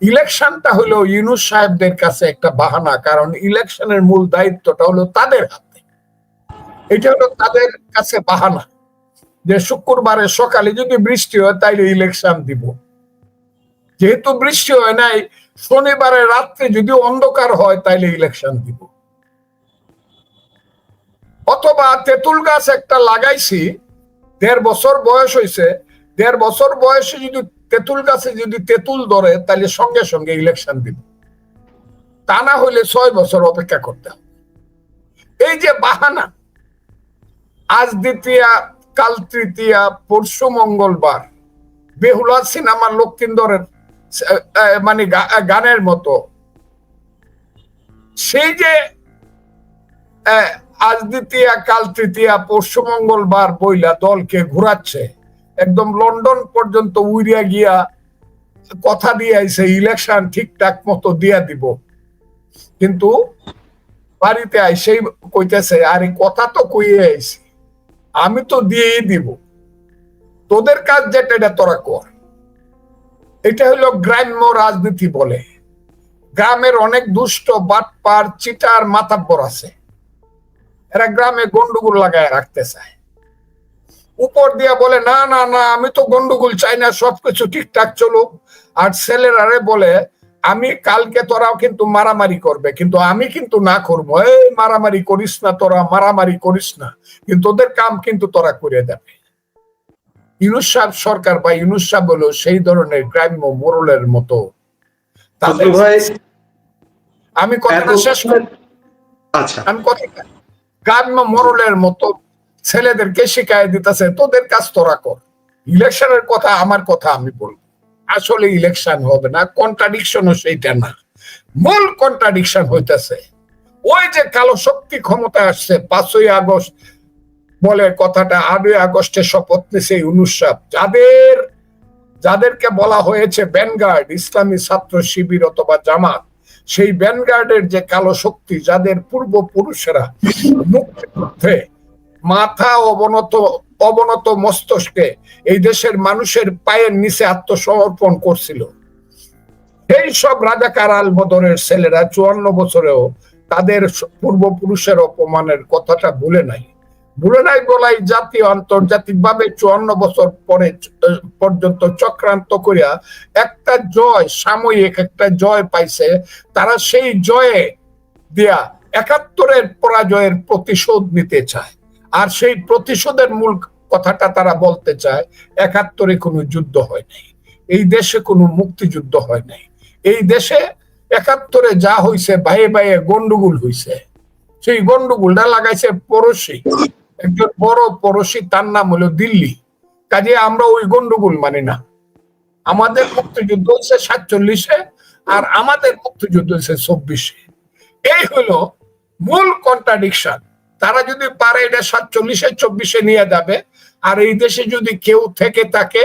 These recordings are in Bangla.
ইলেকশনটা হলো ইউনূস সাহেবদের কাছে একটা বাহানা, কারণ ইলেকশনের মূল দায়িত্বটা হলো তাদের হাতে। এটা হলো তাদের কাছে বাহানা যে শুক্রবারের সকালে যদি বৃষ্টি হয় তাইলে ইলেকশন দিব, যেহেতু বৃষ্টি হয় নাই শনিবারের রাত্রে যদি অন্ধকার হয় তাইলে ইলেকশন দিব। অথবা তেঁতুল গাছ একটা লাগাইছি, 1.5 বছর বয়স হয়েছে, 1.5 বছর বয়সে যদি তেঁতুল গাছে যদি তেঁতুল ধরে তাহলে সঙ্গে সঙ্গে ইলেকশন দিব, তা না হইলে 6 বছর অপেক্ষা করতে হবে। এই যে বাহানা, আজ দ্বিতীয়া কাল তৃতীয়া পরশু মঙ্গলবার, বেহুলা সিনেমার লক্ষিন্দরের মানে গানের মতো, সেই যে আজ দ্বিতীয়া কাল তৃতীয়া পরশু মঙ্গলবার বইলা দলকে ঘুরাচ্ছে, একদম লন্ডন পর্যন্ত উড়িয়া গিয়া কথা দিয়ে আইছে ইলেকশন ঠিকঠাক মতো দিয়া দিব, কিন্তু বাড়িতে আইসেই কইতেছে আরে কথা তো কইয়ে আইছি, আমি তো দিয়েই দিব, তোদের কাজ যেটা এটা তোরা কর। এটা হলো গ্রাম্য রাজনীতি বলে। গ্রামের অনেক দুষ্ট বাটপার চিটার মাতাব্বর আছে, এরা গ্রামে গন্ডগোল লাগায় রাখতে চায়, উপর দিয়া বলে না না না আমি তো গন্ডগোল চাই না, সবকিছু ঠিকঠাক চলুক। আর ছেলেরারে বলে আমি কালকে তোরাও কিন্তু মারামারি করবে, কিন্তু আমি কিন্তু না করবো, এই মারামারি করিস না, তোরা মারামারি করিস না, কিন্তু ওদের কাম কিন্তু তোরা করে দেবে। ইউনূস সাহেব সরকার বা ইউনূস সাহেব হলো সেই ধরনের গ্রাম্য মোড়লের মতো। আমি কথাটা শেষ করি, আমি কথাটা গ্রাম্য মোড়লের মতো ছেলেদেরকে শিখাই দিতেছে তোদের কাজ তোরা কর, ইলেকশনের কথা আমার কথা আমি বলবো। আসলে ইলেকশন হবে না, কন্ট্রাডিকশনও সেইটা না, মূল কন্ট্রাডিকশন হইতেছে ওই যে কালো শক্তি ক্ষমতা আসছে 5ই আগস্ট বলে কথাটা, 8ই আগস্টে শপথ নিছে ইউনূস সাহেব, যাদেরকে বলা হয়েছে ভ্যানগার্ড, ইসলামী ছাত্র শিবির অথবা জামাত, সেই ভ্যানগার্ডের যে কালো শক্তি, যাদের পূর্বপুরুষেরা মুক্তিযুদ্ধে মাথা অবনত মস্তকে এই দেশের মানুষের পায়ের নিচে আত্মসমর্পণ করছিল, এই সব রাজাকার আল বদরের ছেলেরা 54 বছরেও তাদের পূর্বপুরুষের অপমানের কথাটা ভুলে নাই বলাই জাতীয় আন্তর্জাতিক ভাবে 54 বছর পরে পর্যন্ত চক্রান্ত করিয়া একটা জয়, সাময়িক একটা জয় পাইছে। তারা সেই জয়ে দিয়া 71-এর পরাজয়ের প্রতিশোধ নিতে চায়, আর সেই প্রতিশোধের মূল কথাটা তারা বলতে চায় 71-এ কোনো যুদ্ধ হয় নাই, এই দেশে কোনো মুক্তিযুদ্ধ হয় নাই, এই দেশে 71-এ যা হইছে ভাইয়ে ভাইয়ে গন্ডগোল হইছে, সেই গন্ডগোলটা লাগাইছে পড়োশি, একজন বড় পড়োশি, তার নাম হলো দিল্লি। কাজে আমরা ওই গন্ডগোল মানি না, আমাদের মুক্তিযুদ্ধ হয়েছে 47-এ আর আমাদের মুক্তিযুদ্ধ হয়েছে 24-এ। এই হলো মূল কন্ট্রাডিকশন। তারা যদি পারে এটা 47-এ 24-এ নিয়ে যাবে, আর এই দেশে যদি কেউ থেকে থাকে,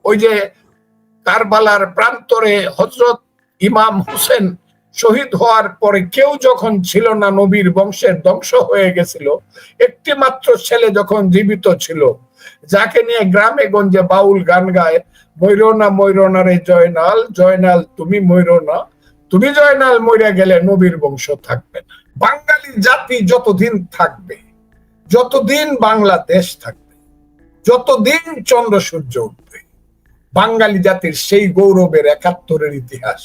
ওই যে কারবালার প্রান্তরে হযরত ইমাম হোসেন শহীদ হওয়ার পরে কেউ যখন ছিল না, নবীর বংশের ধ্বংস হয়ে গেছিল, একটি মাত্র ছেলে যখন জীবিত ছিল, যাকে নিয়ে গ্রামে গঞ্জে বাউল গান গায়, ময়ূরনা রে জয়নাল, জয়নাল তুমি ময়ূরনা, তুমি জয়নাল মইরা গেলে নবীর বংশ থাকবে না। বাঙালি জাতি যতদিন থাকবে, যতদিন বাংলাদেশ থাকবে, যতদিন চন্দ্র সূর্য উঠবে, বাঙালি জাতির সেই গৌরবের 71-এর ইতিহাস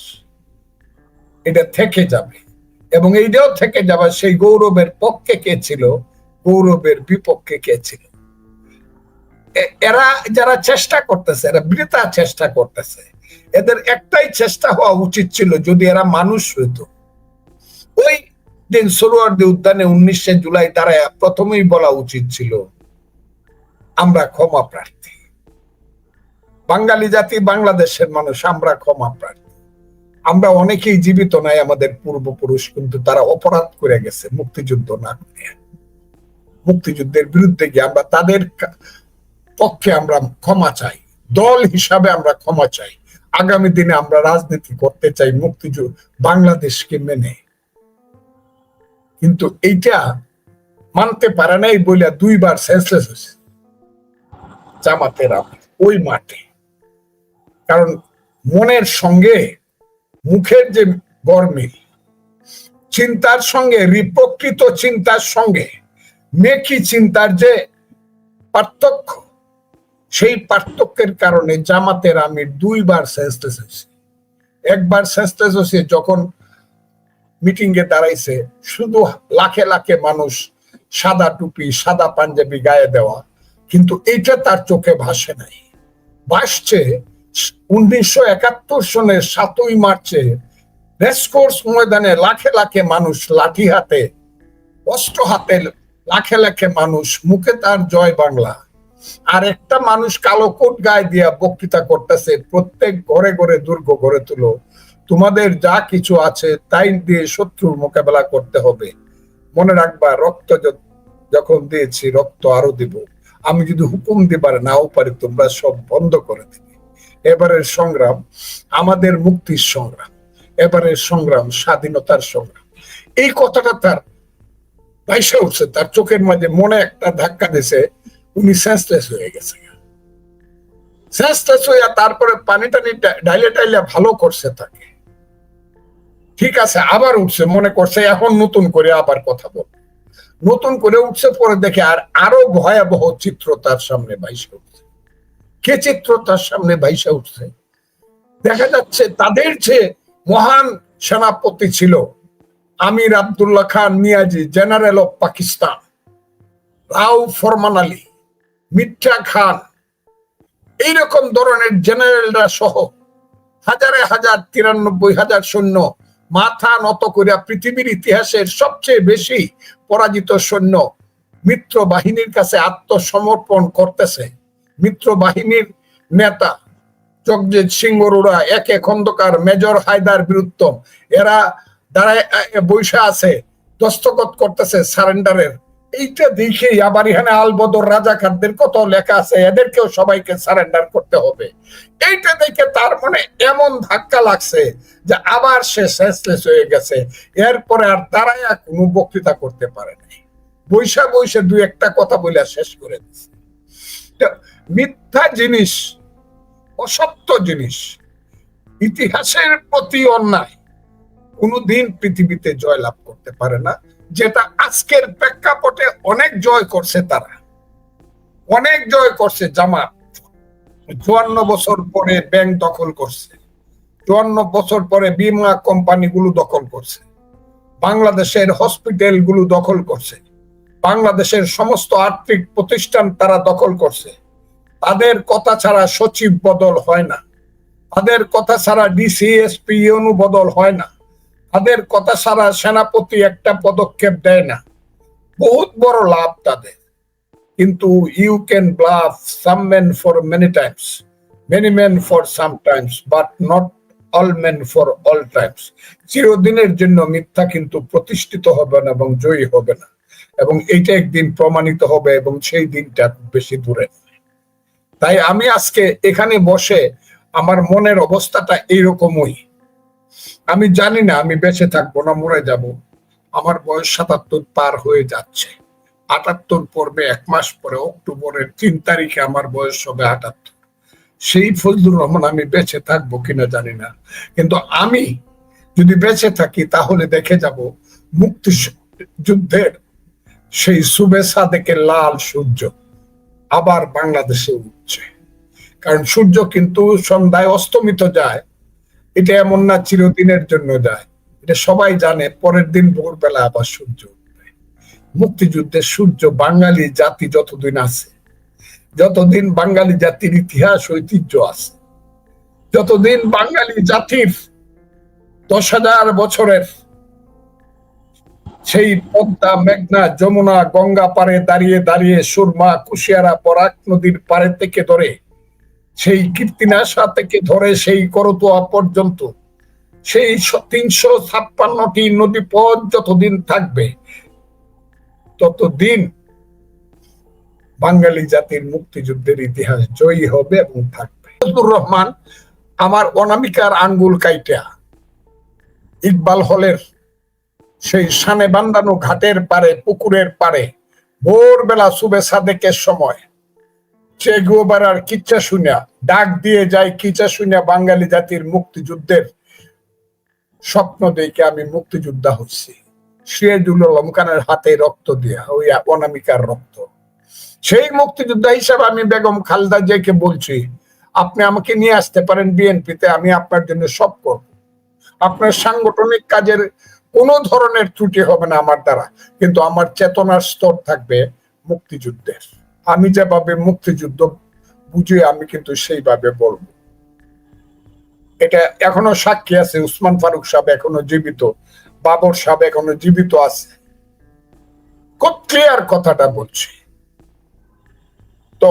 এটা থেকে যাবে, এবং এইটাও থেকে যাবে সেই গৌরবের পক্ষে কে ছিল, গৌরবের বিপক্ষে কে ছিল। এরা যারা চেষ্টা করতেছে, এরা বৃথা চেষ্টা করতেছে। এদের একটাই চেষ্টা হওয়া উচিত ছিল, যদি এরা মানুষ হইতো, ওই দিন সোহরাওয়ার্দী উদ্যানে 19শে জুলাই দাঁড়ায় প্রথমেই বলা উচিত ছিল আমরা ক্ষমা প্রার্থী, বাঙালি জাতি বাংলাদেশের মানুষ আমরা ক্ষমা প্রার্থী, আমরা অনেকেই জীবিত নাই আমাদের পূর্বপুরুষ, কিন্তু তারা অপরাধ করে গেছে মুক্তিযুদ্ধ না করে, মুক্তিযুদ্ধের বিরুদ্ধে গিয়ে আমরা তাদের পক্ষে আমরা ক্ষমা চাই, দল হিসাবে আমরা ক্ষমা চাই, আগামী দিনে আমরা রাজনীতি করতে চাই মুক্তিযুদ্ধ বাংলাদেশকে মেনে। কিন্তু এইটা মানতে পারে নাই বলে 2বার সেন্সলেস হয়েছে জামাতেরা ওই মাঠে, কারণ মনের সঙ্গে মুখের যে গরমিল, চিন্তার সঙ্গে প্রকৃত চিন্তার সঙ্গে মেকি চিন্তার যে পার্থক্য, সেই পার্থক্যের কারণে জামাতের আমি 2বার সেন্সলেস হয়েছি। একবার সেন্সলেস হয়েছে যখন মিটিং এ দাঁড়াইছে, শুধু লাখে লাখে মানুষ, সাদা টুপি সাদা পাঞ্জাবি গায়ে দেওয়া, কিন্তু এইটা তার চোখে ভাসে নাই। ভাসছে 1971 সনের 7ই মার্চে রেসকোর্স ময়দানে লাখে লাখে মানুষ লাঠি হাতে, অস্ত্র হাতে, লাখে লাখে মানুষ, মুখে তার জয় বাংলা, আর একটা মানুষ কালো কোট গায়ে দিয়া বক্তৃতা করতেছে, প্রত্যেক ঘরে ঘরে দুর্গ গড়ে তুলো, তোমাদের যা কিছু আছে তাই দিয়ে শত্রুর মোকাবেলা করতে হবে, মনে রাখবা রক্ত যখন দিয়েছি রক্ত আরো দিব, আমি যদি হুকুম দিবার নাও পারি তোমরা সব বন্ধ করে দিবে। এবারের সংগ্রাম আমাদের মুক্তির সংগ্রাম, এবারের সংগ্রাম স্বাধীনতার সংগ্রাম। এই কথাটা তার ভাইসা উঠছে, তার চোখের মাঝে মনে একটা ধাক্কা দিছে, উনি সেন্সলেস হয়ে গেছে। সেন্সলেস হইয়া তারপরে পানি টানি ডাইলে টাইলে ভালো করছে তাকে, ঠিক আছে, আবার উঠছে, মনে করছে এখন নতুন করে আবার কথা বলবে, নতুন করে উঠছে, পরে দেখে আর আরো ভয়াবহ চিত্র তার সামনে ভাইসা উঠছে। কে চিত্র তার সামনে ভাইসা উঠছে? দেখা যাচ্ছে তাদের যে মহান সেনাপতি ছিল আমির আব্দুল্লাহ খান নিয়াজি, জেনারেল অফ পাকিস্তান, রাও ফরমান আলী, মির্জা খান, এইরকম ধরনের জেনারেলরা সহ হাজারে হাজার 93,000 সৈন্য মাথা নত করিয়া পৃথিবীর ইতিহাসের সবচেয়ে বেশি পরাজিত সৈন্য মিত্র বাহিনীর কাছে আত্মসমর্পণ করতেছে। মিত্র বাহিনীর নেতা জগজিৎ সিং অরোরা, একে খন্দকার, মেজর হায়দার বীরুত্তম, এরা দাঁড়ায় বৈশা আছে, দস্তখত করতেছে সারেন্ডারের। এইটা দেখেই আবার এখানে আলবদর রাজাকারদের কত লেখা আছে, এদেরকেও সবাইকে সারেন্ডার করতে হবে। এইটা দেখে তার মনে এমন ধাক্কা লাগছে যে আবার সে সেন্সলেস হয়ে গেছে। এরপরে আর দাঁড়ায় কোনো বক্তৃতা করতে পারে নাই, বৈশা বৈশা 2-1টা কথা বলে শেষ করে দিচ্ছে। মিথ্যা জিনিস, অসত্য জিনিস, ইতিহাসের প্রতি অন্যায় কোনদিন পৃথিবীতে জয়লাভ করতে পারে না, যেটা আজকের প্রেক্ষাপটে অনেক জয় করছে, তারা অনেক জয় করছে। জামাত 54 বছর পরে ব্যাংক দখল করছে, 54 বছর পরে বীমা কোম্পানিগুলো দখল করছে, বাংলাদেশের হসপিটাল গুলো দখল করছে, বাংলাদেশের সমস্ত আর্থিক প্রতিষ্ঠান তারা দখল করছে। তাদের কথা ছাড়া সচিব বদল হয় না, তাদের কথা ছাড়া ডিসি এসপি অনুবদল হয় না, তাদের কথা ছাড়া সেনাপতি একটা পদক্ষেপ দেয় না। বহুত বড় লাভ তাদের। কিন্তু you can bluff some men for many times, many men for some times, but not all men for all times. চিরদিনের জন্য মিথ্যা কিন্তু প্রতিষ্ঠিত হবে না এবং জয়ী হবে না, এবং এইটা একদিন প্রমাণিত হবে, এবং সেই দিনটা বেশি দূরে। তাই আমি আজকে এখানে বসে আমার মনের অবস্থাটা এইরকমই। আমি জানি না আমি বেঁচে থাকবো না মরে যাব। আমার বয়স 77 পার হয়ে যাচ্ছে, 78 পড়বে 1 মাস পরে, অক্টোবরের 3 তারিখে আমার বয়স হবে 78। সেই ফজলুর রহমান আমি বেঁচে থাকবো কিনা জানি না, কিন্তু আমি যদি বেঁচে থাকি তাহলে দেখে যাব মুক্তি যুদ্ধের সেই সুবে সাদেকের লাল সূর্য আবার বাংলাদেশে উঠছে। কারণ সূর্য কিন্তু সন্ধ্যায় অস্তমিত যায়, এটা এমন না চিরদিনের জন্য যায়, এটা সবাই জানে। পরের দিন ভোরবেলা আবার সূর্য উঠবে। মুক্তিযুদ্ধের সূর্য বাঙালি জাতি যতদিন আছে, যতদিন বাঙালি জাতির ইতিহাস ঐতিহ্য আছে, যতদিন বাঙালি জাতির 10,000 বছরের সেই পদ্মা, মেঘনা, যমুনা, গঙ্গা পারে দাঁড়িয়ে দাঁড়িয়ে সুরমা, কুশিয়ারা, বরাক নদীর পারে থেকে ধরে সেই কীর্তিনাশা থেকে ধরে সেই করতোয়া পর্যন্ত সেই 356টি নদী পথ যতদিন থাকবে, ততদিন বাঙালি জাতির মুক্তিযুদ্ধের ইতিহাস জয়ী হবে এবং থাকবে। ফজলুর রহমান আমার অনামিকার আঙ্গুল কাইটা ইকবাল হলের সেই সানে বান্ধানো ঘাটের পারে, পুকুরের পারে ভোরবেলা সুবে সাদেকের সময় চে গুয়েভারার কিচ্ছা শুনিয়া ডাক দিয়ে যায়, কিচ্ছা শুনিয়া বাঙালি জাতির মুক্তিযুদ্ধের স্বপ্ন দেখে আমি মুক্তিযোদ্ধা হচ্ছি, সিরাজুল আলম খানের হাতে রক্ত দিয়া, ওই অনামিকার রক্ত। সেই মুক্তিযোদ্ধা হিসাবে আমি বেগম খালেদা জিয়াকে বলছি, আপনি আমাকে নিয়ে আসতে পারেন বিএনপিতে, আমি আপনার জন্য সব করব। আপনার সাংগঠনিক কাজের কোনো ধরনের ত্রুটি হবে না আমার দ্বারা, কিন্তু আমার চেতনার স্তর থাকবে মুক্তিযুদ্ধের। আমি যেভাবে মুক্তিযুদ্ধ বুঝি আমি কিন্তু সেইভাবে বলবো। এটা এখনো সাক্ষী আছে, উসমান ফারুক সাহেব এখনো জীবিত, বাবর সাহেব এখনো জীবিত আছে, খুব ক্লিয়ার কথাটা বলছি। তো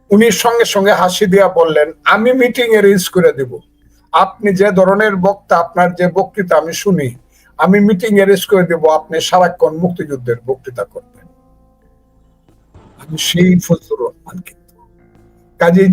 উনি সঙ্গে সঙ্গে হাসি দিয়া বললেন, আমি মিটিং অ্যারেঞ্জ করে দেব, আপনি যে ধরনের বক্তা, আপনার যে বক্তৃতা আমি শুনি, আমি মিটিং অ্যারেঞ্জ করে দেব, আপনি সারাক্ষণ মুক্তিযুদ্ধের বক্তৃতা করবেন। আমি সেই ফজলুর রহমান। কিন্তু কাজে